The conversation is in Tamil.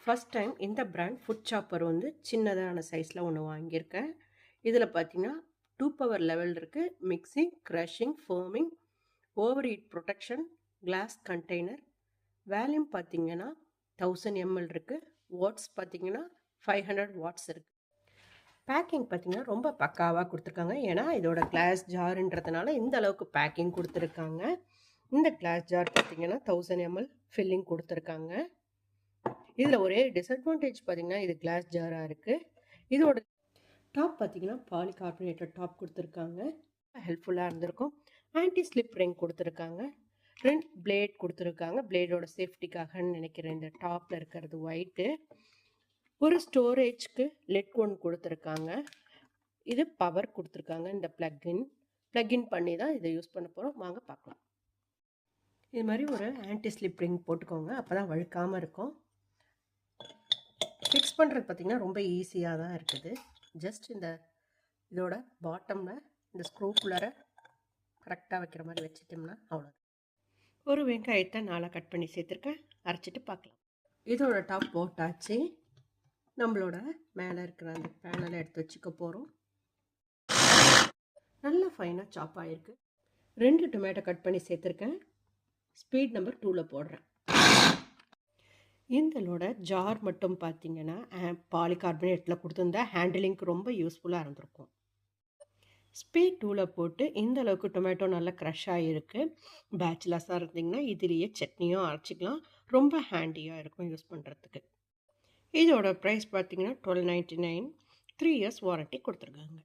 ஃபர்ஸ்ட் டைம் இந்த பிராண்ட் ஃபுட் சாப்பர் வந்து சின்னதான சைஸில் ஒன்று வாங்கியிருக்கேன். இதில் பார்த்தீங்கன்னா 2 பவர் லெவல் இருக்குது. Mixing, crushing, foaming, over heat protection, glass container. Volume பார்த்தீங்கன்னா 1000 ml இருக்குது. வாட்ஸ் பார்த்தீங்கன்னா 500 வாட்ஸ் இருக்குது. பேக்கிங் பார்த்தீங்கன்னா ரொம்ப பக்காவாக கொடுத்துருக்காங்க. ஏன்னா இதோட கிளாஸ் ஜாருன்றதுனால இந்த அளவுக்கு பேக்கிங் கொடுத்துருக்காங்க. இந்த கிளாஸ் ஜார் பார்த்தீங்கன்னா 1000 ml ஃபில்லிங் கொடுத்துருக்காங்க. இதில் ஒரே டிஸ்அட்வான்டேஜ் பார்த்தீங்கன்னா இது கிளாஸ் ஜாராக இருக்குது. இதோட டாப் பார்த்தீங்கன்னா பாலிகார்பனேட்டட் டாப் கொடுத்துருக்காங்க. ஹெல்ப்ஃபுல்லாக இருந்திருக்கும். ஆன்டி ஸ்லிப் ரிங் கொடுத்துருக்காங்க. 2 பிளேட் கொடுத்துருக்காங்க. பிளேடோட சேஃப்டிக்காகன்னு நினைக்கிறேன். இந்த டாப்பில் இருக்கிறது ஒயிட்டு. ஒரு ஸ்டோரேஜ்க்கு லெட் ஒன் கொடுத்துருக்காங்க. இது பவர் கொடுத்துருக்காங்க. இந்த ப்ளக்இன் பண்ணி தான் இதை யூஸ் பண்ண போகிறோம். வாங்க பார்க்கலாம். இது மாதிரி ஒரு ஆன்டி ஸ்லிப் ரிங் போட்டுக்கோங்க. அப்போ தான் வழுக்காமல் இருக்கும். ஃபிக்ஸ் பண்ணுறது பார்த்திங்கன்னா ரொம்ப ஈஸியாக தான் இருக்குது. ஜஸ்ட் இதோட பாட்டமில் இந்த ஸ்க்ரூக்குள்ளார கரெக்டாக வைக்கிற மாதிரி வச்சிட்டோம்னா அவ்வளோ. ஒரு வெங்காயத்தை 4 கட் பண்ணி சேர்த்துருக்கேன். அரைச்சிட்டு பார்க்கலாம். இதோட டாப் போட்டாச்சு. நம்மளோட மேலே இருக்கிற அந்த பேனலை எடுத்து வச்சுக்க போகிறோம். நல்லா ஃபைனாக சாப் ஆகிருக்கு. 2 டொமேட்டோ கட் பண்ணி சேர்த்துருக்கேன். ஸ்பீட் நம்பர் 2ல் போடுறேன். இதோட ஜார் மட்டும் பார்த்தீங்கன்னா பாலிகார்பனேட்டில் கொடுத்துருந்தா ஹேண்டிலிங்க்கு ரொம்ப யூஸ்ஃபுல்லாக இருந்திருக்கும். ஸ்பீட் 2ல் போட்டு இந்த அளவுக்கு டொமேட்டோ நல்லா க்ரஷ் ஆகிருக்கு. பேச்சுலர்ஸாக இருந்தீங்கன்னா இதுலேயே சட்னியும் அரைச்சிக்கலாம். ரொம்ப ஹேண்டியாக இருக்கும் யூஸ் பண்ணுறதுக்கு. இதோட ப்ரைஸ் பார்த்தீங்கன்னா 1299. 3 இயர்ஸ் வாரண்ட்டி கொடுத்துருக்காங்க.